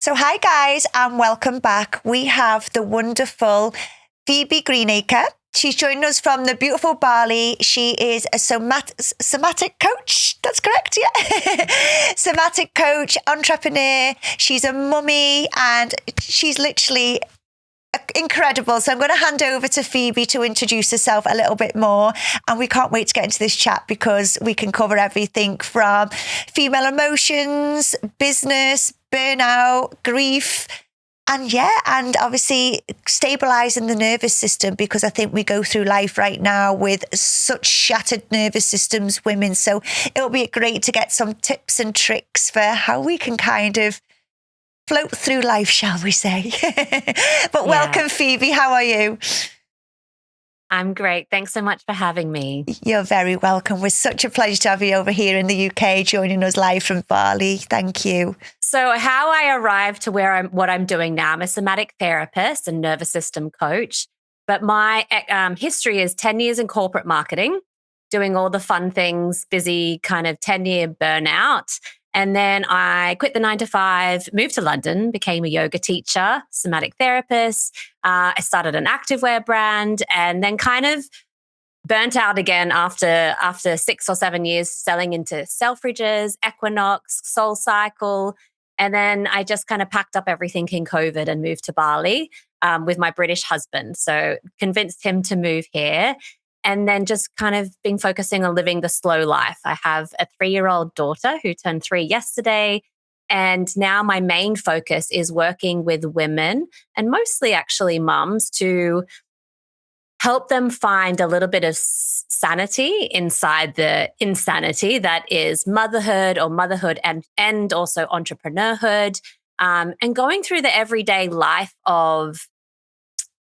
So hi guys and welcome back. We have the wonderful Phoebe Greenacre. She's joining us from the beautiful Bali. She is a somatic coach. That's correct, yeah. Somatic coach, entrepreneur. She's a mummy and she's literally incredible. So I'm going to hand over to Phoebe to introduce herself a little bit more. And we can't wait to get into this chat because we can cover everything from female emotions, business, burnout, grief, and obviously stabilizing the nervous system, because I think we go through life right now with such shattered nervous systems, women. So it'll be great to get some tips and tricks for how we can kind of float through life, shall we say. But welcome, Phoebe. How are you? I'm great. Thanks so much for having me. You're very welcome. We're such a pleasure to have you over here in the UK, joining us live from Bali. Thank you. So how I arrived to what I'm doing now, I'm a somatic therapist and nervous system coach, but my history is 10 years in corporate marketing, doing all the fun things, busy kind of 10-year burnout. And then I quit the 9 to 5, moved to London, became a yoga teacher, somatic therapist. I started an activewear brand and then kind of burnt out again after 6 or 7 years selling into Selfridges, Equinox, Soul Cycle. And then I just kind of packed up everything in COVID and moved to Bali with my British husband. So convinced him to move here. And then just kind of been focusing on living the slow life. I have a 3-year-old daughter who turned 3 yesterday. And now my main focus is working with women and mostly actually mums to help them find a little bit of sanity inside the insanity that is motherhood and also entrepreneurhood, and going through the everyday life of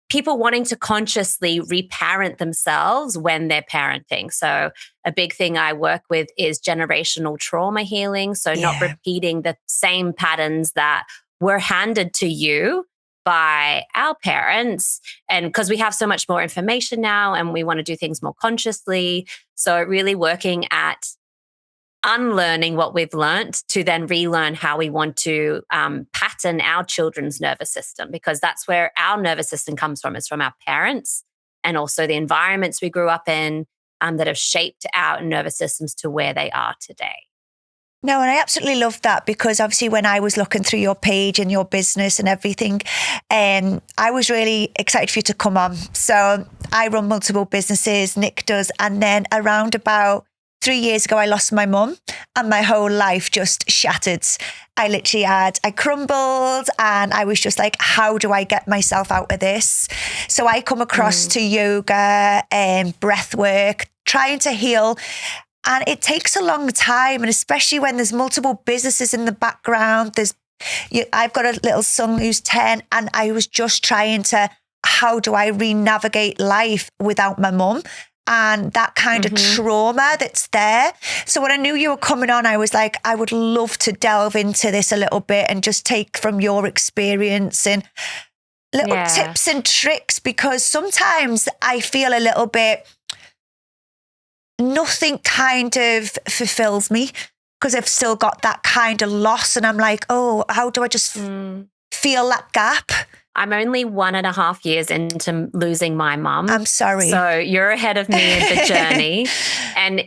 people wanting to consciously reparent themselves when they're parenting. So a big thing I work with is generational trauma healing. So not repeating the same patterns that were handed to you by our parents. And because we have so much more information now and we want to do things more consciously. So really working at unlearning what we've learned to then relearn how we want to pattern our children's nervous system, because that's where our nervous system comes from, is from our parents and also the environments we grew up in that have shaped our nervous systems to where they are today. No, and I absolutely love that, because obviously when I was looking through your page and your business and everything, I was really excited for you to come on. So I run multiple businesses, Nick does, and then around about 3 years ago, I lost my mum and my whole life just shattered. I crumbled and I was just like, how do I get myself out of this? So I come across to yoga and breathwork, trying to heal. And it takes a long time. And especially when there's multiple businesses in the background, I've got a little son who's 10 and I was just trying to, how do I re-navigate life without my mum? And that kind of trauma that's there. So when I knew you were coming on, I was like, I would love to delve into this a little bit and just take from your experience and little tips and tricks, because sometimes I feel a little bit, nothing kind of fulfills me because I've still got that kind of loss. And I'm like, oh, how do I just feel that gap? I'm only 1.5 years into losing my mum. I'm sorry. So you're ahead of me in the journey. And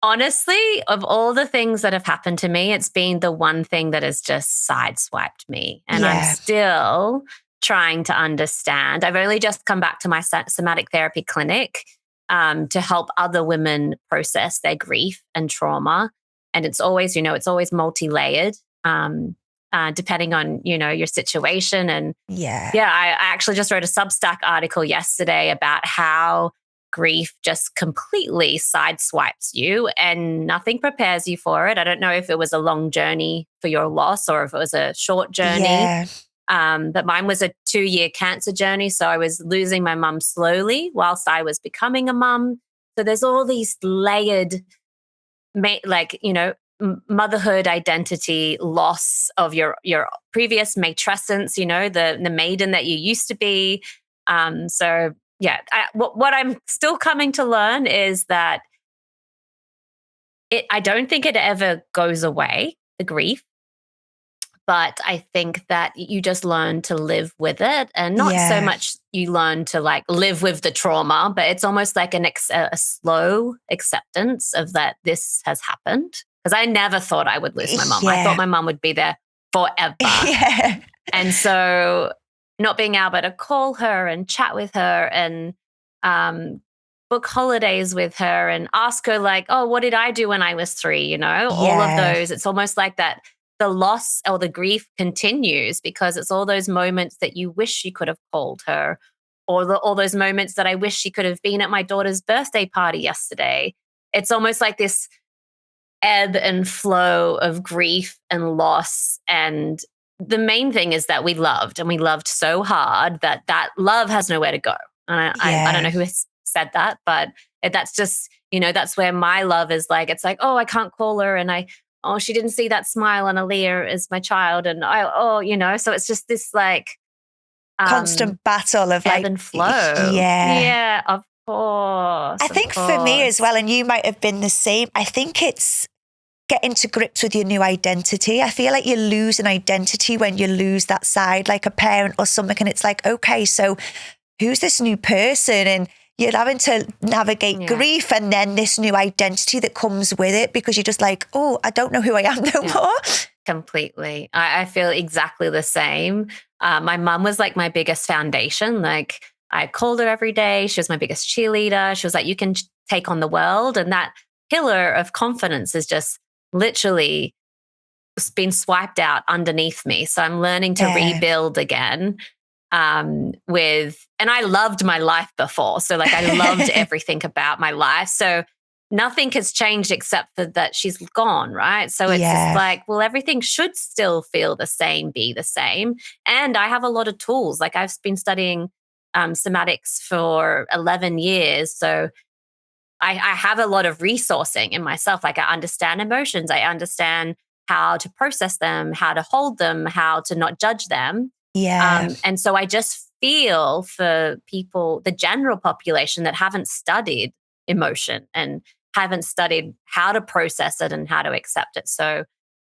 honestly, of all the things that have happened to me, it's been the one thing that has just sideswiped me. And I'm still trying to understand. I've only just come back to my somatic therapy clinic to help other women process their grief and trauma. And it's always, it's always multi-layered. Depending on, your situation. And I actually just wrote a Substack article yesterday about how grief just completely sideswipes you and nothing prepares you for it. I don't know if it was a long journey for your loss or if it was a short journey. But mine was a 2-year cancer journey. So I was losing my mum slowly whilst I was becoming a mum. So there's all these layered, motherhood identity, loss of your previous matrescence, the maiden that you used to be. What I'm still coming to learn is that I don't think it ever goes away, the grief, But I think that you just learn to live with it, and not so much you learn to like live with the trauma, but it's almost like a slow acceptance of that this has happened. Because I never thought I would lose my mum. I thought my mum would be there forever. And so not being able to call her and chat with her and book holidays with her and ask her like, oh, what did I do when I was 3? You know, all of those. It's almost like that the loss or the grief continues because it's all those moments that you wish you could have called her, or all those moments that I wish she could have been at my daughter's birthday party yesterday. It's almost like this ebb and flow of grief and loss. And the main thing is that we loved so hard that love has nowhere to go. And I don't know who said that, but that's just, that's where my love is like, it's like, oh, I can't call her. And she didn't see that smile on Aaliyah as my child. And so it's just this like constant battle of ebb like and flow. Yeah, of course. I think for me as well, and you might have been the same, I think it's getting to grips with your new identity. I feel like you lose an identity when you lose that side, like a parent or something. And it's like, okay, so who's this new person? And you're having to navigate grief and then this new identity that comes with it, because you're just like, oh, I don't know who I am no more. Completely. I feel exactly the same. My mum was like my biggest foundation. Like I called her every day. She was my biggest cheerleader. She was like, you can take on the world. And that pillar of confidence is just literally been swiped out underneath me. So I'm learning to rebuild again. And I loved my life before. So like I loved everything about my life. So nothing has changed except for that she's gone, right? So it's just like, well, everything should still feel the same, be the same. And I have a lot of tools. Like I've been studying somatics for 11 years. So I have a lot of resourcing in myself. Like I understand emotions. I understand how to process them, how to hold them, how to not judge them. And so I just feel for people, the general population that haven't studied emotion and haven't studied how to process it and how to accept it. So,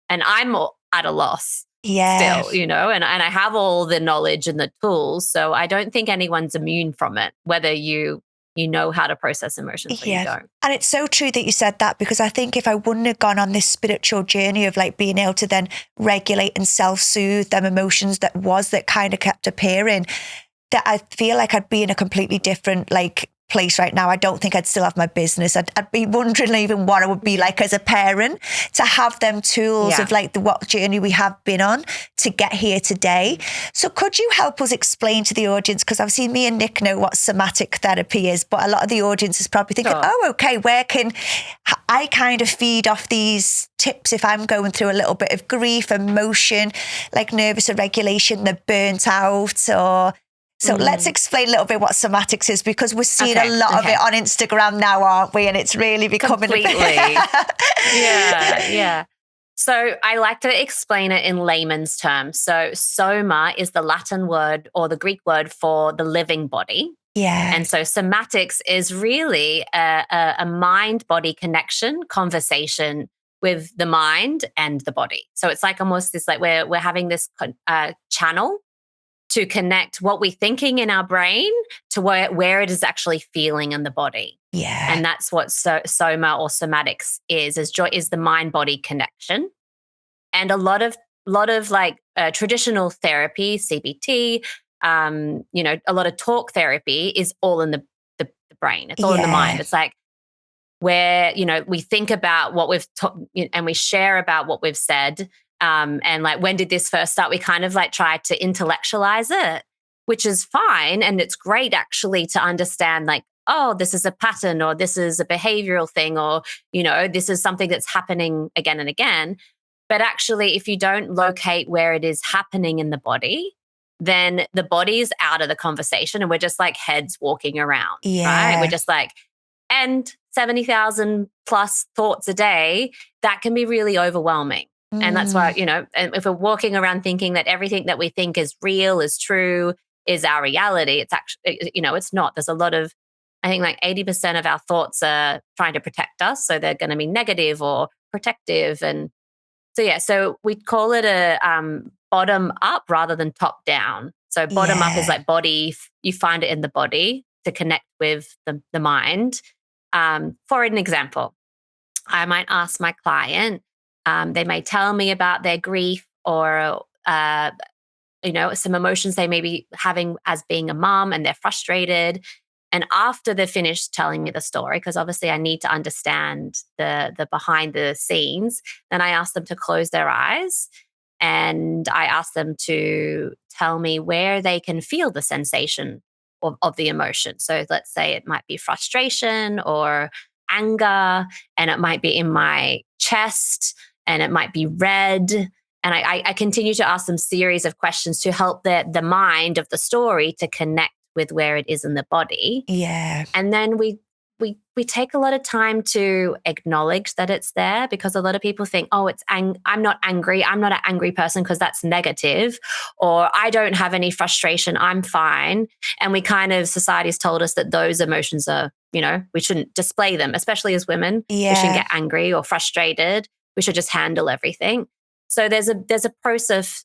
and I'm at a loss still, and I have all the knowledge and the tools. So I don't think anyone's immune from it, whether you know how to process emotions or you don't. And it's so true that you said that, because I think if I wouldn't have gone on this spiritual journey of like being able to then regulate and self-soothe them emotions that kind of kept appearing, that I feel like I'd be in a completely different like place right now. I don't think I'd still have my business. I'd be wondering even what I would be like as a parent to have them tools of like what journey we have been on to get here today. So could you help us explain to the audience, because obviously me and Nick know what somatic therapy is, but a lot of the audience is probably thinking, oh, okay, where can I kind of feed off these tips if I'm going through a little bit of grief, emotion, like nervous regulation, the burnt out, or... So let's explain a little bit what somatics is, because we're seeing a lot of it on Instagram now, aren't we? And it's really becoming completely. So I like to explain it in layman's terms. So soma is the Latin word or the Greek word for the living body. And so somatics is really a mind-body conversation with the mind and the body. So it's like almost this, like we're having this channel to connect what we're thinking in our brain to where it is actually feeling in the body. And that's what soma or somatics is the mind-body connection. And a lot of like traditional therapy, CBT, a lot of talk therapy is all in the brain. It's all in the mind. It's like where, we think about what we've and we share about what we've said. And like, when did this first start? We kind of like try to intellectualize it, which is fine. And it's great actually to understand like, oh, this is a pattern, or this is a behavioral thing, or, this is something that's happening again and again. But actually, if you don't locate where it is happening in the body, then the body is out of the conversation and we're just like heads walking around, right? We're just like, and 70,000 plus thoughts a day, that can be really overwhelming. And that's why, if we're walking around thinking that everything that we think is real, is true, is our reality, it's actually, it's not. There's a lot of, I think like 80% of our thoughts are trying to protect us. So they're going to be negative or protective. And so we call it a bottom up rather than top down. So bottom up is Yeah. like body, you find it in the body to connect with the mind. For an example, I might ask my client, they may tell me about their grief or, some emotions they may be having as being a mom, and they're frustrated. And after they're finished telling me the story, because obviously I need to understand the behind the scenes, then I ask them to close their eyes and I ask them to tell me where they can feel the sensation of the emotion. So let's say it might be frustration or anger, and it might be in my chest, and it might be red. And I continue to ask them series of questions to help the mind of the story to connect with where it is in the body. Yeah. And then we take a lot of time to acknowledge that it's there, because a lot of people think, oh, I'm not angry. I'm not an angry person because that's negative, or I don't have any frustration. I'm fine. And we kind of, society's told us that those emotions are, we shouldn't display them, especially as women. Yeah. We shouldn't get angry or frustrated. We should just handle everything. So there's a process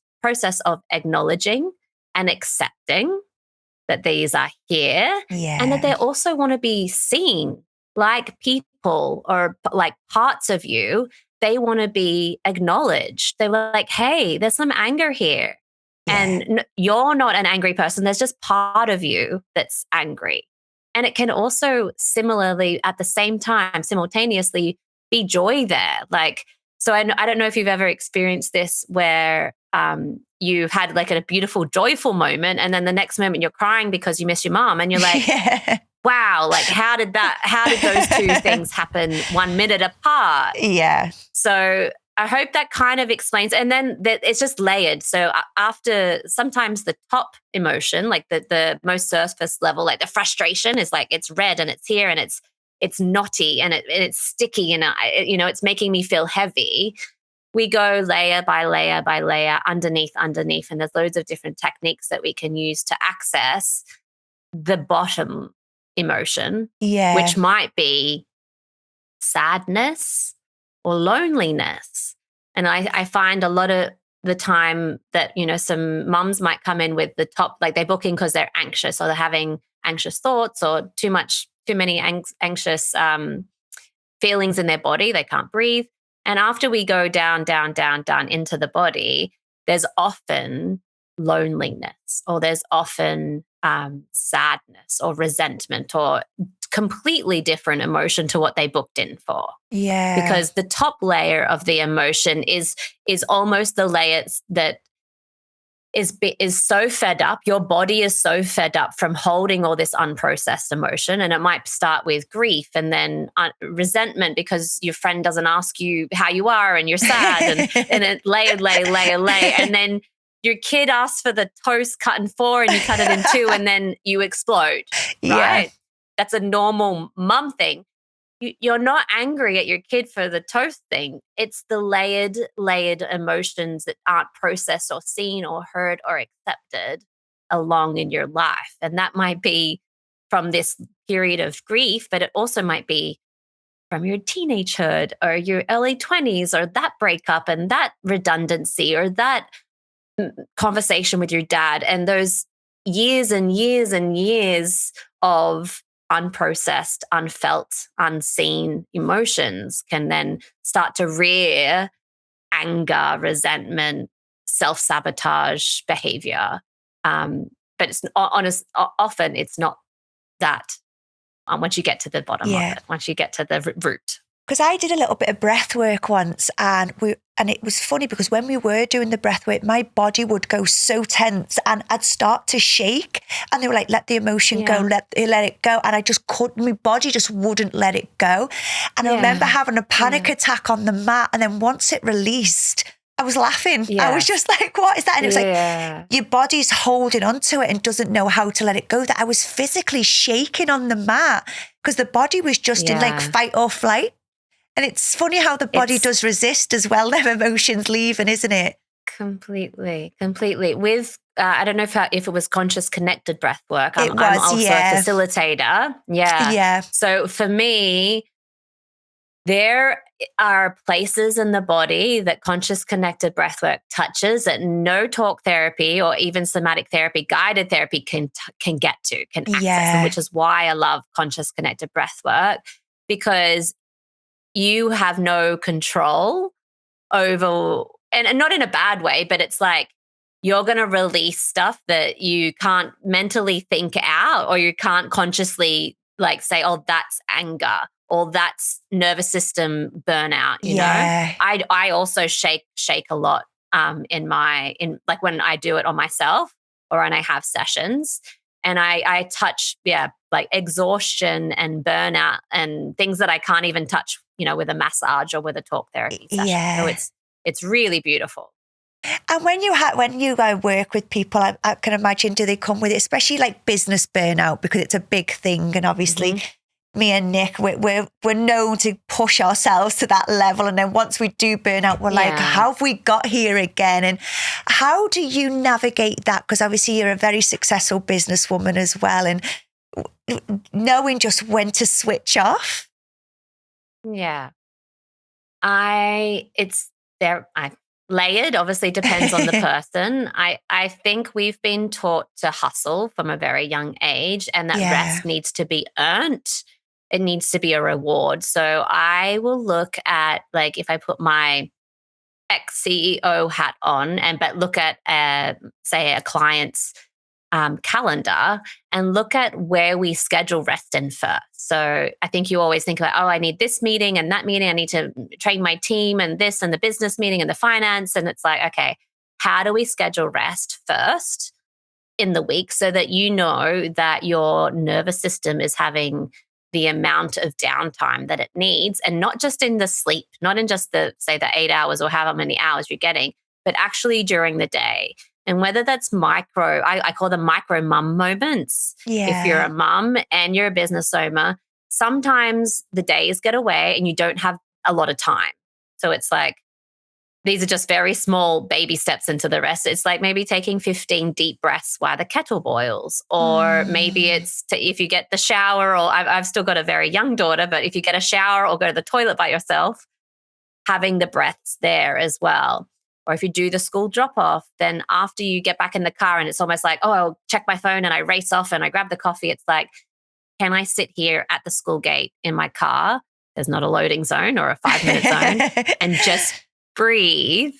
of acknowledging and accepting that these are here, and that they also want to be seen like people or like parts of you. They want to be acknowledged. They're like, hey, there's some anger here. Yeah. And you're not an angry person. There's just part of you that's angry. And it can also similarly, at the same time, simultaneously be joy there. Like, so I don't know if you've ever experienced this where you've had like a beautiful, joyful moment, and then the next moment you're crying because you miss your mom, and you're like, wow, like how did those two things happen 1 minute apart? Yeah. So I hope that kind of explains. And then it's just layered. So after, sometimes the top emotion, like the most surface level, like the frustration is like, it's red and it's here and it's knotty and it's sticky and it's making me feel heavy. We go layer by layer by layer, underneath, and there's loads of different techniques that we can use to access the bottom emotion, which might be sadness or loneliness. And I find a lot of the time that, some mums might come in with the top, like they book in because they're anxious or they're having anxious thoughts or too many anxious feelings in their body. They can't breathe. And after we go down, down, down, down into the body, there's often loneliness, or there's often sadness or resentment or completely different emotion to what they booked in for. Yeah. Because the top layer of the emotion is almost the layer that is so fed up. Your body is so fed up from holding all this unprocessed emotion. And it might start with grief and then resentment because your friend doesn't ask you how you are and you're sad and it lay. And then your kid asks for the toast cut in 4 and you cut it in 2 and then you explode, right? Yeah. That's a normal mum thing. You're not angry at your kid for the toast thing. It's the layered emotions that aren't processed or seen or heard or accepted along in your life. And that might be from this period of grief, but it also might be from your teenagehood or your early 20s or that breakup and that redundancy or that conversation with your dad. And those years and years and years of unprocessed, unfelt, unseen emotions can then start to rear anger, resentment, self-sabotage behavior. But it's often it's not that once you get to the bottom of it, once you get to the root. Because I did a little bit of breath work once and it was funny because when we were doing the breath work, my body would go so tense and I'd start to shake and they were like, let the emotion go, let it go. And I just couldn't, my body just wouldn't let it go. And I remember having a panic attack on the mat, and then once it released, I was laughing. I was just like, what is that? And it was like, your body's holding onto it and doesn't know how to let it go. That I was physically shaking on the mat because the body was just in like fight or flight. And it's funny how the body does resist as well, their emotions leaving, isn't it? Completely. With, I don't know if it was conscious connected breath work. I'm also a facilitator. Yeah. So for me, There are places in the body that conscious connected breathwork touches that no talk therapy or even somatic therapy, guided therapy can get to, can access them, which is why I love conscious connected breathwork, because you have no control over, and not in a bad way, but it's like you're going to release stuff that you can't mentally think out, or you can't consciously like say, oh, that's anger, or that's nervous system burnout, you know? I also shake a lot in like when I do it on myself or when I have sessions, and I touch, like exhaustion and burnout and things that I can't even touch, you know, with a massage or with a talk therapy session. So it's really beautiful. And when you go work with people, I can imagine, do they come with it, especially like business burnout, because it's a big thing, and obviously me and Nick, we're known to push ourselves to that level. And then once we do burn out, we're like, how have we got here again? And how do you navigate that? Because obviously you're a very successful businesswoman as well. And knowing just when to switch off. Yeah. It's layered, obviously depends on the person. I think we've been taught to hustle from a very young age, and that rest needs to be earned. It needs to be a reward. So I will look at, like, if I put my ex-CEO hat on but look at, say, a client's calendar and look at where we schedule rest in first. So I think you always think about, oh, I need this meeting and that meeting. I need to train my team and this and the business meeting and the finance. And it's like, okay, how do we schedule rest first in the week so that you know that your nervous system is having the amount of downtime that it needs, and not just in the sleep, not in just the 8 hours or however many hours you're getting, but actually during the day. And whether that's micro, I call them micro mum moments. If you're a mum and you're a business owner, sometimes the days get away and you don't have a lot of time. So it's like, these are just very small baby steps into the rest. It's like maybe taking 15 deep breaths while the kettle boils, or maybe it's if you get the shower, or I've still got a very young daughter, but if you get a shower or go to the toilet by yourself, having the breaths there as well. Or if you do the school drop off, then after you get back in the car and it's almost like, oh, I'll check my phone and I race off and I grab the coffee. It's like, can I sit here at the school gate in my car? There's not a loading zone or a 5-minute zone, and just breathe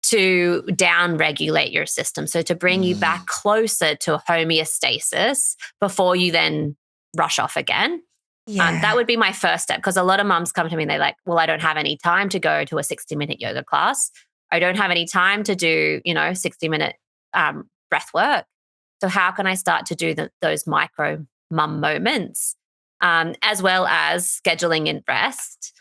to down regulate your system. So to bring you back closer to homeostasis before you then rush off again. That would be my first step, because a lot of mums come to me and they're like, well, I don't have any time to go to a 60-minute yoga class. I don't have any time to do, 60-minute breath work. So how can I start to do those micro mum moments, as well as scheduling in rest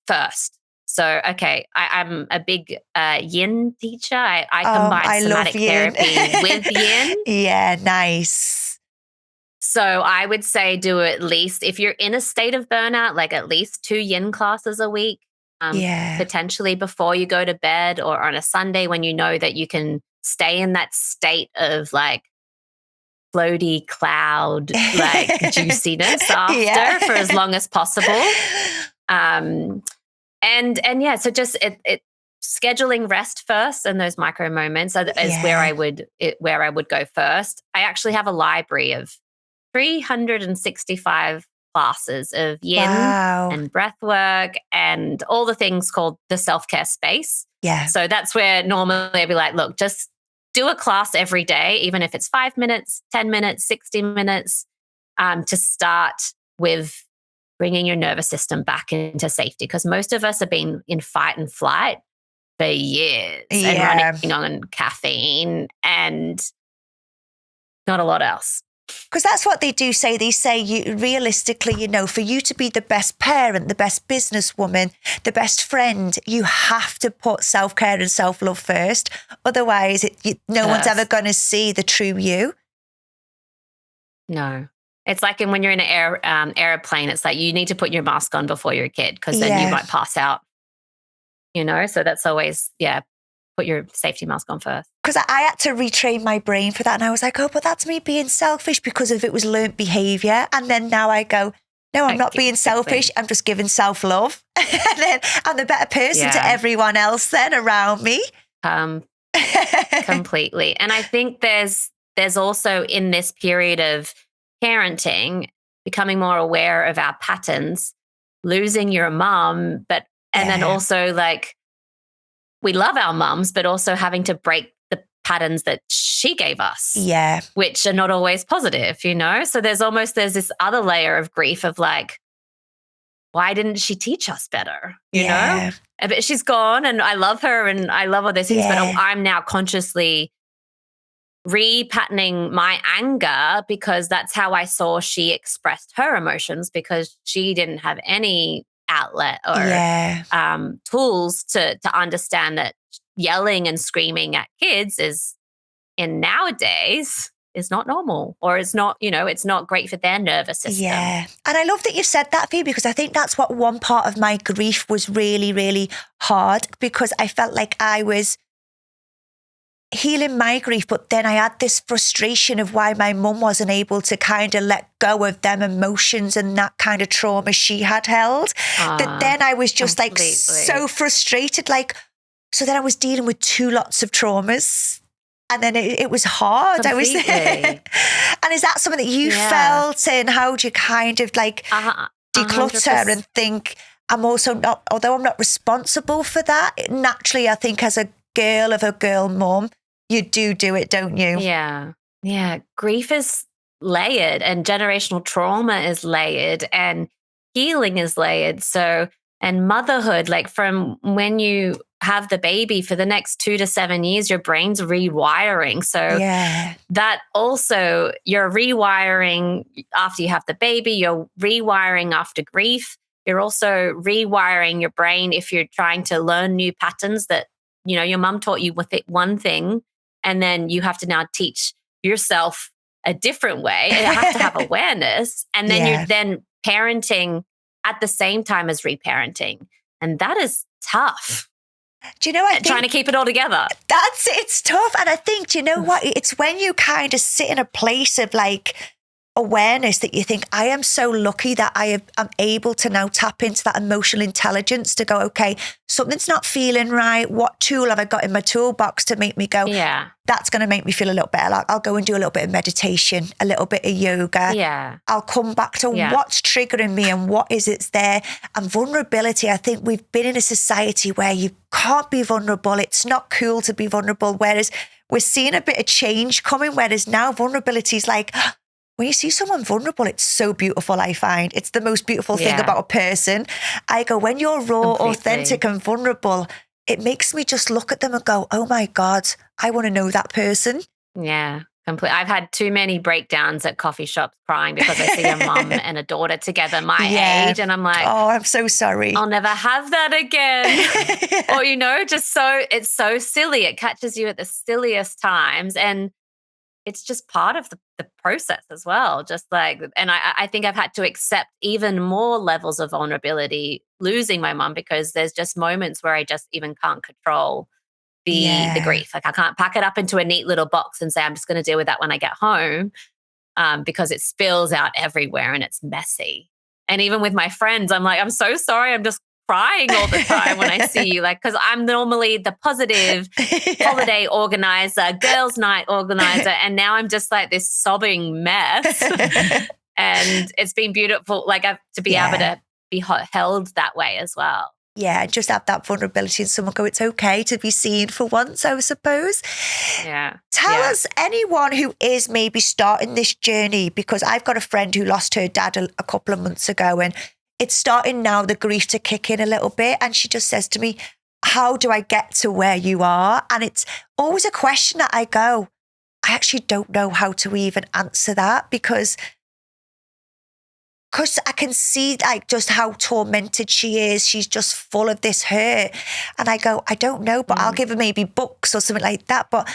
first? So, okay, I'm a big Yin teacher. I combine somatic therapy with Yin. Yeah, nice. So I would say do at least, if you're in a state of burnout, like at least 2 Yin classes a week, potentially before you go to bed, or on a Sunday when you know that you can stay in that state of like floaty cloud, like juiciness after for as long as possible. So just scheduling rest first, and those micro moments is where I would go first. I actually have a library of 365 classes of Yin and breath work and all the things called the self-care space. Yeah. So that's where normally I'd be like, look, just do a class every day, even if it's 5 minutes, 10 minutes, 60 minutes, to start with bringing your nervous system back into safety, because most of us have been in fight and flight for years and running on caffeine and not a lot else. Because that's what they do say. They say, realistically, for you to be the best parent, the best businesswoman, the best friend, you have to put self-care and self-love first. Otherwise, no one's ever going to see the true you. No. It's like when you're in an airplane, it's like you need to put your mask on before you're a kid, because then you might pass out, So that's always, put your safety mask on first. Because I had to retrain my brain for that. And I was like, oh, but that's me being selfish because of it was learnt behavior. And then now I go, no, I'm not being selfish. I'm just giving self-love. And then I'm the better person to everyone else then around me. Completely. And I think there's also in this period of parenting, becoming more aware of our patterns, losing your mum, and then also like we love our mums, but also having to break the patterns that she gave us. Yeah. Which are not always positive, you know? So there's this other layer of grief of like, why didn't she teach us better? You know? But she's gone and I love her and I love all those things, but I'm now consciously repatterning my anger because that's how I saw she expressed her emotions, because she didn't have any outlet or tools to understand that yelling and screaming at kids nowadays is not normal, or it's not, it's not great for their nervous system. Yeah. And I love that you said that, Phoebe, because I think that's what one part of my grief was really, really hard, because I felt like I was healing my grief, but then I had this frustration of why my mum wasn't able to kind of let go of them emotions and that kind of trauma she had held. That then I was just completely. Like so frustrated. Like, so then I was dealing with 2 lots of traumas. And then it was hard. Completely. And is that something that you felt? And how do you kind of like declutter 100%. and think, I'm also not, although I'm not responsible for that, naturally I think as a girl of a girl mum, you do it, don't you? Yeah. Yeah. Grief is layered and generational trauma is layered and healing is layered. So, and motherhood, like from when you have the baby for the next 2 to 7 years, your brain's rewiring. So that also, you're rewiring after you have the baby, you're rewiring after grief. You're also rewiring your brain if you're trying to learn new patterns that, your mum taught you with it one thing, and then you have to now teach yourself a different way. You have to have awareness. And then you're then parenting at the same time as reparenting. And that is tough. Do you know what? Trying to keep it all together. It's tough. And I think, do you know what? It's when you kind of sit in a place of like awareness that you think, I am so lucky that I'm able to now tap into that emotional intelligence to go, okay, something's not feeling right. What tool have I got in my toolbox to make me go, that's going to make me feel a little better. Like I'll go and do a little bit of meditation, a little bit of yoga. Yeah. I'll come back to what's triggering me and what is it's there. And vulnerability, I think we've been in a society where you can't be vulnerable. It's not cool to be vulnerable. Whereas we're seeing a bit of change coming, whereas now vulnerability is like, when you see someone vulnerable, it's so beautiful, I find. It's the most beautiful thing about a person. I go, when you're raw, authentic and vulnerable, it makes me just look at them and go, oh my God, I want to know that person. Yeah, completely. I've had too many breakdowns at coffee shops crying because I see a mum and a daughter together my age. And I'm like, oh, I'm so sorry. I'll never have that again. Or, it's so silly. It catches you at the silliest times. And it's just part of the process as well. Just like, and I think I've had to accept even more levels of vulnerability losing my mum, because there's just moments where I just even can't control the grief. Like I can't pack it up into a neat little box and say, I'm just going to deal with that when I get home, because it spills out everywhere and it's messy. And even with my friends, I'm like, I'm so sorry. I'm just crying all the time when I see you, like, because I'm normally the positive holiday organizer, girls' night organizer, and now I'm just like this sobbing mess. And it's been beautiful, like to be able to be held that way as well. Yeah, just have that vulnerability and someone go, it's okay to be seen for once, I suppose. Yeah. Tell us, anyone who is maybe starting this journey, because I've got a friend who lost her dad a couple of months ago, and it's starting now, the grief to kick in a little bit. And she just says to me, how do I get to where you are? And it's always a question that I go, I actually don't know how to even answer that, because I can see like just how tormented she is. She's just full of this hurt. And I go, I don't know, but I'll give her maybe books or something like that. But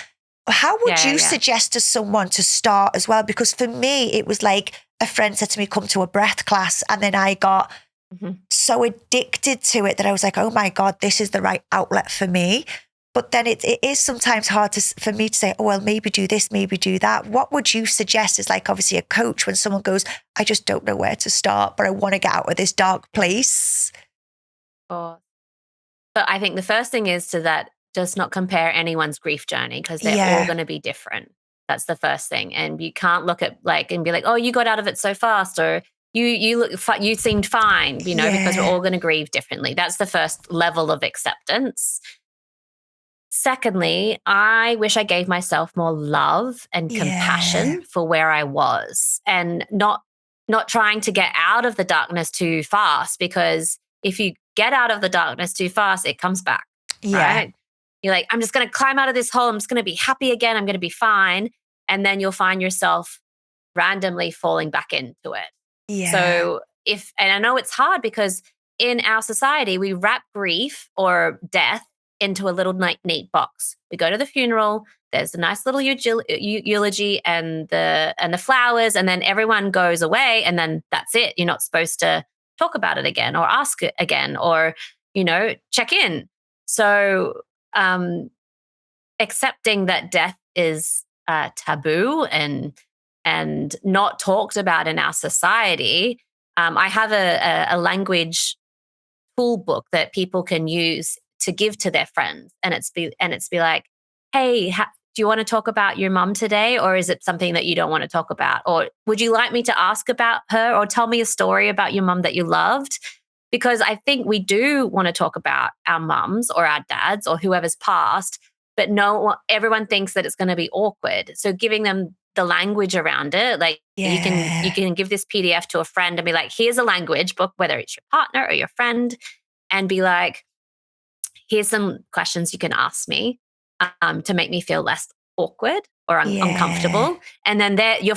how would you suggest to someone to start as well? Because for me, it was like a friend said to me, come to a breath class. And then I got so addicted to it that I was like, oh my God, this is the right outlet for me. But then it is sometimes hard for me to say, oh, well, maybe do this, maybe do that. What would you suggest as like obviously a coach when someone goes, I just don't know where to start, but I want to get out of this dark place? But I think the first thing is to that, just not compare anyone's grief journey because they're all going to be different. That's the first thing. And you can't look at like and be like, oh, you got out of it so fast, or you seemed fine, because we're all going to grieve differently. That's the first level of acceptance. Secondly, I wish I gave myself more love and compassion for where I was, and not trying to get out of the darkness too fast, because if you get out of the darkness too fast, it comes back. Right? You're like, I'm just going to climb out of this hole. I'm just going to be happy again. I'm going to be fine. And then you'll find yourself randomly falling back into it. Yeah. So and I know it's hard because in our society, we wrap grief or death into a little neat box. We go to the funeral, there's a nice little eulogy and the flowers, and then everyone goes away, and then that's it. You're not supposed to talk about it again or ask it again or, check in. So accepting that death is taboo and not talked about in our society. I have a language tool book that people can use to give to their friends, and it's be like, hey, do you want to talk about your mum today, or is it something that you don't want to talk about, or would you like me to ask about her, or tell me a story about your mum that you loved? Because I think we do want to talk about our mums or our dads or whoever's passed, but everyone thinks that it's going to be awkward. So giving them the language around it, like you can give this PDF to a friend and be like, here's a language book, whether it's your partner or your friend, and be like, here's some questions you can ask me to make me feel less awkward or uncomfortable. And then if your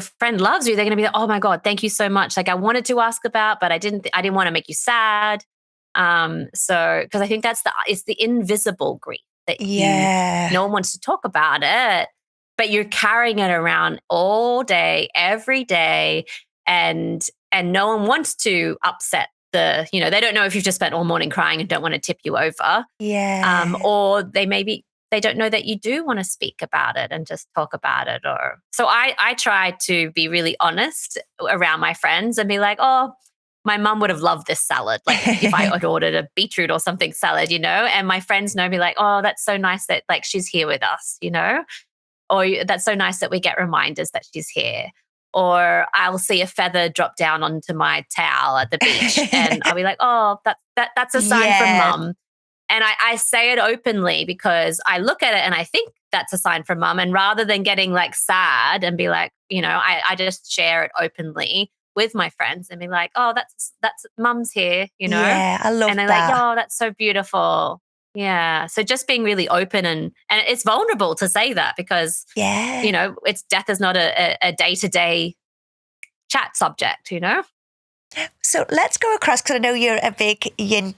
friend loves you, they're going to be like, oh my God, thank you so much. Like I wanted to ask about, but I didn't want to make you sad. So, because I think it's the invisible grief that no one wants to talk about it, but you're carrying it around all day, every day. And no one wants to upset they don't know if you've just spent all morning crying and don't want to tip you over. Or they don't know that you do want to speak about it and just talk about it. So I try to be really honest around my friends and be like, oh, my mum would have loved this salad. Like if I had ordered a beetroot or something salad, and my friends know me like, oh, that's so nice that like she's here with us, or that's so nice that we get reminders that she's here. Or I'll see a feather drop down onto my towel at the beach and I'll be like, oh, that's a sign from mum. And I say it openly because I look at it and I think that's a sign from mum. And rather than getting like sad and be like, I just share it openly with my friends and be like, oh, that's mum's here, Yeah, I love that. And they're like, oh, that's so beautiful. Yeah. So just being really open and it's vulnerable to say that because, it's death is not a day-to-day chat subject, So let's go across, because I know you're a big Yin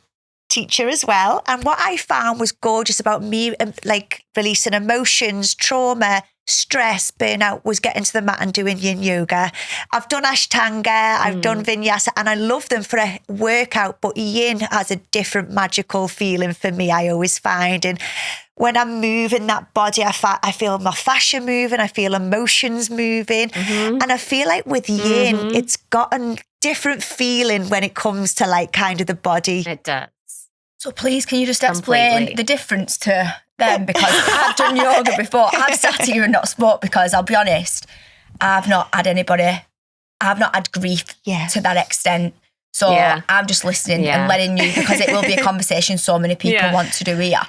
teacher as well. And what I found was gorgeous about me, like releasing emotions, trauma, stress, burnout, was getting to the mat and doing Yin yoga. I've done Ashtanga, I've done Vinyasa, and I love them for a workout, but Yin has a different magical feeling for me, I always find. And when I'm moving that body, I feel my fascia moving, I feel emotions moving. And I feel like with Yin, it's got a different feeling when it comes to like kind of the body. It does. So please, can you just explain the difference to them? Because I've done yoga before. I've sat here and not spoke because I'll be honest, I've not had grief to that extent. So I'm just listening and letting you, because it will be a conversation so many people want to do here.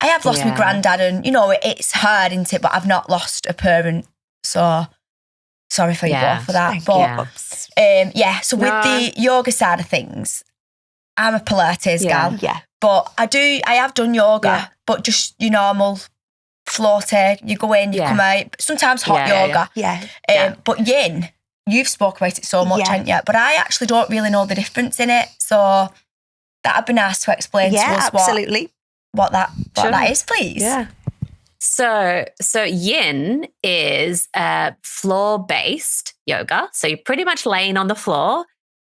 I have lost my granddad and, it's hard, isn't it? But I've not lost a parent. So sorry for you both for that. So with the yoga side of things, I'm a Pilates gal. Yeah. But I have done yoga, but just your normal floaty, you go in, you come out, sometimes hot yoga. But Yin, you've spoke about it so much, haven't you? But I actually don't really know the difference in it. So that'd be nice to explain to us what that is, please. Yeah. So Yin is floor-based yoga. So you're pretty much laying on the floor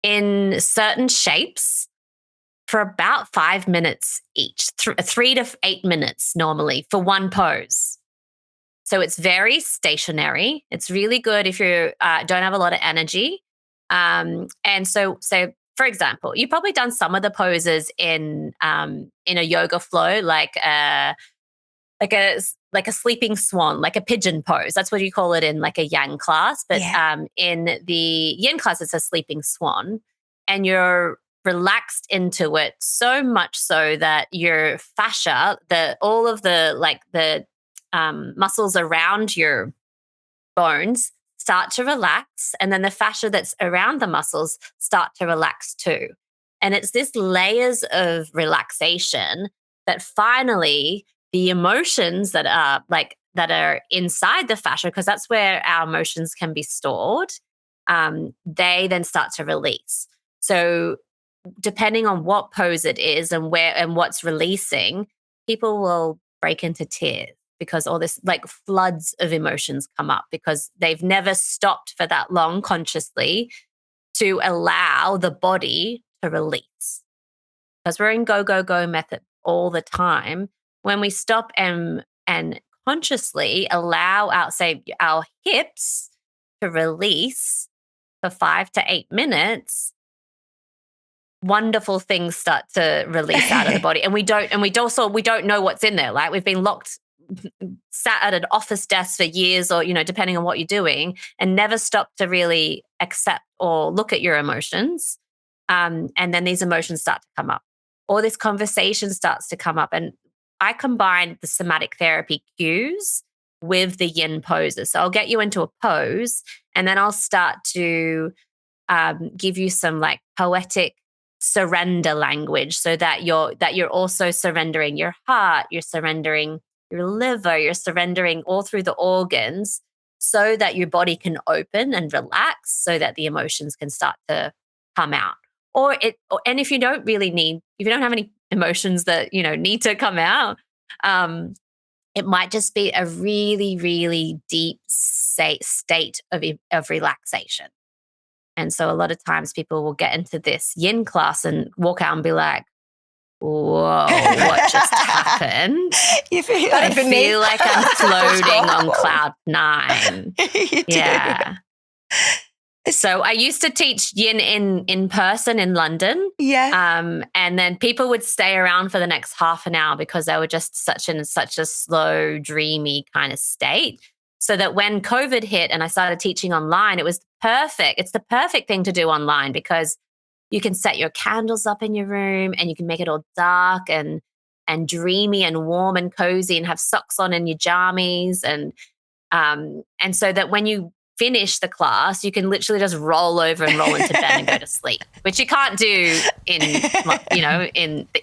in certain shapes. for about 5 minutes each, 3 to 8 minutes normally for one pose. So it's very stationary. It's really good if you don't have a lot of energy. And so for example, you've probably done some of the poses in a yoga flow, like a sleeping swan, like a pigeon pose. That's what you call it in like a yang class. But in the yin class, it's a sleeping swan, and you're relaxed into it so much so that your fascia, all of the muscles around your bones start to relax, and then the fascia that's around the muscles start to relax too. And it's this layers of relaxation that finally the emotions that are inside the fascia, because that's where our emotions can be stored, they then start to release. So depending on what pose it is and where and what's releasing, people will break into tears because all this like floods of emotions come up because they've never stopped for that long consciously to allow the body to release. Because we're in go, go, go method all the time. When we stop and consciously allow our hips to release for 5 to 8 minutes, wonderful things start to release out of the body. And we don't know what's in there. Like we've been sat at an office desk for years, or, depending on what you're doing, and never stop to really accept or look at your emotions. And then these emotions start to come up, or this conversation starts to come up. And I combine the somatic therapy cues with the yin poses. So I'll get you into a pose, and then I'll start to give you some like poetic surrender language, so that you're also surrendering your heart, you're surrendering your liver, you're surrendering all through the organs, so that your body can open and relax, so that the emotions can start to come out. And if you don't have any emotions that need to come out, it might just be a really, really deep state of relaxation. And so a lot of times people will get into this yin class and walk out and be like, whoa, what just happened? I feel like I'm floating on cloud 9. Yeah. So I used to teach yin in person in London. Yeah. And then people would stay around for the next half an hour because they were just such a slow, dreamy kind of state. So that when COVID hit and I started teaching online, it was perfect. It's the perfect thing to do online because you can set your candles up in your room and you can make it all dark and dreamy and warm and cozy and have socks on and your jammies. And so that when you finish the class, you can literally just roll over and roll into bed and go to sleep, which you can't do in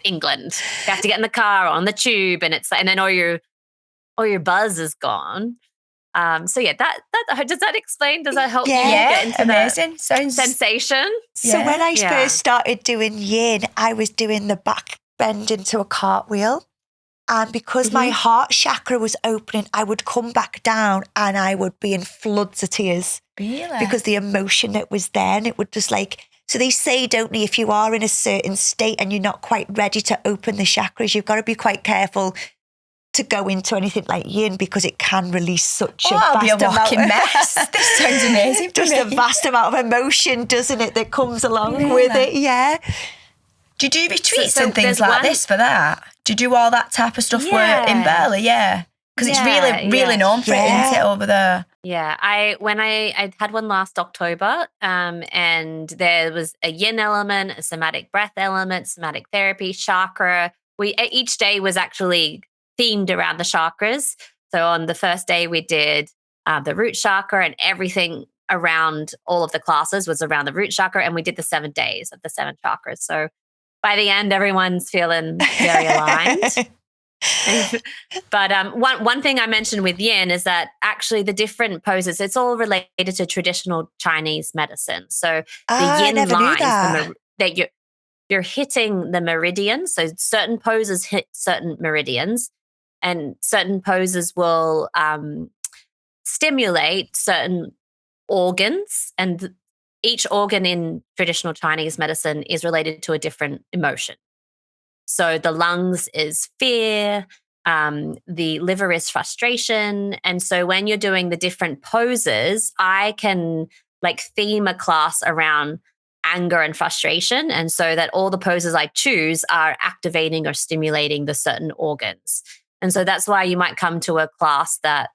England. You have to get in the car or on the tube, and then all your buzz is gone. So yeah, that does that explain? Does that help you get into amazing. That sensation? So when I first started doing yin, I was doing the back bend into a cartwheel. And because my heart chakra was opening, I would come back down and I would be in floods of tears. Really? Because the emotion that was there, and it would just so they say, don't they, if you are in a certain state and you're not quite ready to open the chakras, you've got to be quite careful to go into anything like yin because it can release such a vast walking mess. This sounds amazing. Just a vast amount of emotion, doesn't it, that comes along with it? Yeah. Do you do retreats and things like this for that? Do you do all that type of stuff in Bali? Yeah. Because it's really known for it, isn't it, over there? Yeah. I had one last October, and there was a yin element, a somatic breath element, somatic therapy, chakra. Each day was actually themed around the chakras. So on the first day we did the root chakra, and everything around all of the classes was around the root chakra, and we did the 7 days of the 7 chakras. So by the end, everyone's feeling very aligned. But one thing I mentioned with yin is that actually the different poses, it's all related to traditional Chinese medicine. So the yin lines, that you're hitting the meridians. So certain poses hit certain meridians, and certain poses will stimulate certain organs, and each organ in traditional Chinese medicine is related to a different emotion. So the lungs is fear, the liver is frustration. And so when you're doing the different poses, I can like theme a class around anger and frustration. And so that all the poses I choose are activating or stimulating the certain organs. And so that's why you might come to a class that,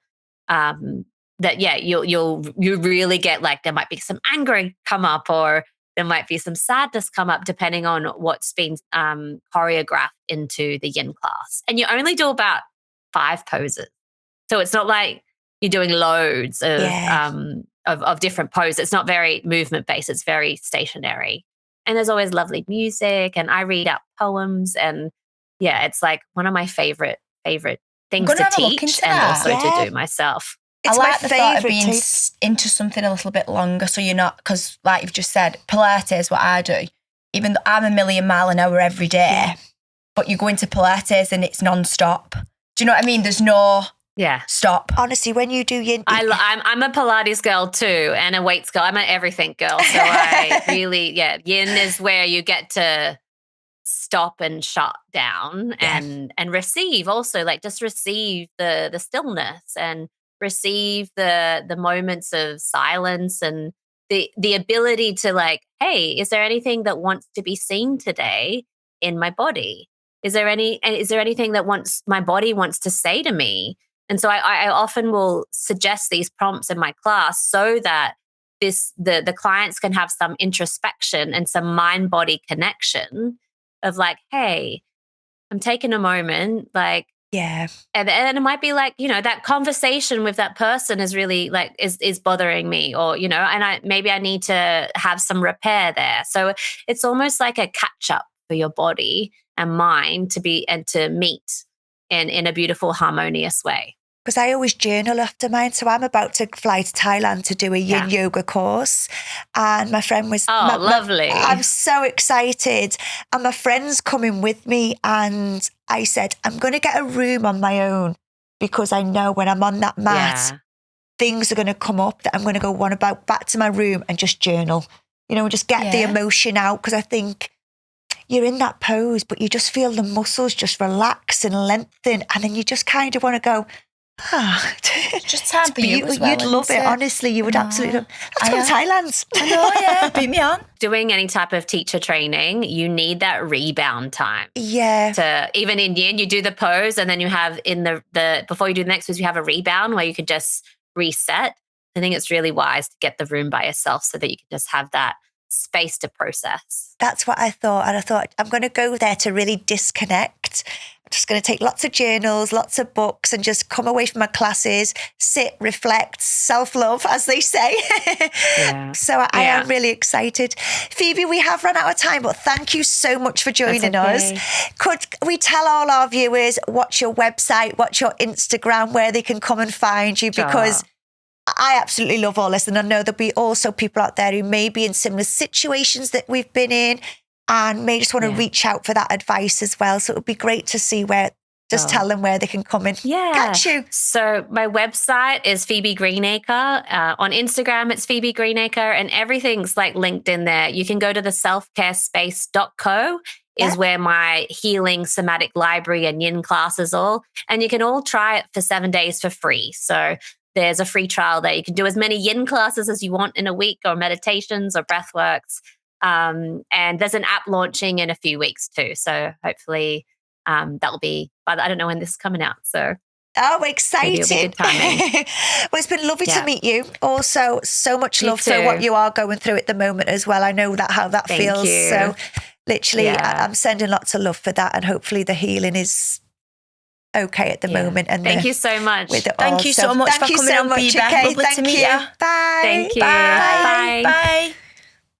you'll really get like, there might be some anger come up, or there might be some sadness come up, depending on what's been choreographed into the yin class. And you only do about 5 poses. So it's not like you're doing loads of different poses. It's not very movement based. It's very stationary. And there's always lovely music, and I read out poems, and it's like one of my favorite things to teach and also to do myself. I like the thought of being into something a little bit longer, so you're not, because like you've just said, Pilates, what I do, even though I'm a million mile an hour every day, but you go into Pilates and it's non-stop. Do you know what I mean? There's no stop. Honestly, when you do yin, I'm a Pilates girl too, and a weights girl. I'm an everything girl. So I really, yin is where you get to stop and shut down and receive also, like just receive the stillness and receive the moments of silence and the ability to like, hey, is there anything that wants to be seen today in my body? Is there anything that my body wants to say to me? And so I often will suggest these prompts in my class so that the clients can have some introspection and some mind-body connection of like, hey, I'm taking a moment, like, and it might be like, that conversation with that person is really like, is bothering me, or, and maybe I need to have some repair there. So it's almost like a catch up for your body and mind to meet in a beautiful, harmonious way. Because I always journal after mine. So I'm about to fly to Thailand to do a yin yoga course. And my friend was... lovely. I'm so excited. And my friend's coming with me. And I said, I'm going to get a room on my own, because I know when I'm on that mat, things are going to come up that I'm going to go back to my room and just journal, just get the emotion out. Because I think you're in that pose, but you just feel the muscles just relax and lengthen. And then you just kind of want to go... just time for you as well. You'd love it, honestly. You would absolutely. Let's go to Thailand. I know, beat me on. Doing any type of teacher training, you need that rebound time. Yeah. Even in yin, you do the pose, and then you have in the before you do the next pose, you have a rebound where you can just reset. I think it's really wise to get the room by yourself so that you can just have that space to process. That's what I thought. And I thought, I'm going to go there to really disconnect. I'm just going to take lots of journals, lots of books, and just come away from my classes, sit, reflect, self-love, as they say. So I am really excited. Phoebe, we have run out of time, but thank you so much for joining us. Could we tell all our viewers what's your website, what's your Instagram, where they can come and find you? Because I absolutely love all this. And I know there'll be also people out there who may be in similar situations that we've been in and may just want to reach out for that advice as well. So it would be great to see tell them where they can come and catch you. So my website is Phoebe Greenacre. On Instagram, it's Phoebe Greenacre, and everything's like linked in there. You can go to the selfcarespace.co is where my healing somatic library and yin classes all, and you can all try it for 7 days for free. So there's a free trial there. You can do as many yin classes as you want in a week, or meditations or breathworks. And there's an app launching in a few weeks too. So hopefully that'll be, but I don't know when this is coming out. So exciting. Maybe it'll be good timing. Well, it's been lovely to meet you. Also, so much love for what you are going through at the moment as well. I know how that feels. You. So literally, I'm sending lots of love for that, and hopefully the healing is okay at the moment. And thank you so much. Thank you so much for coming on, Phoebe. Lovely to meet you. Bye. Thank you. Bye. Bye.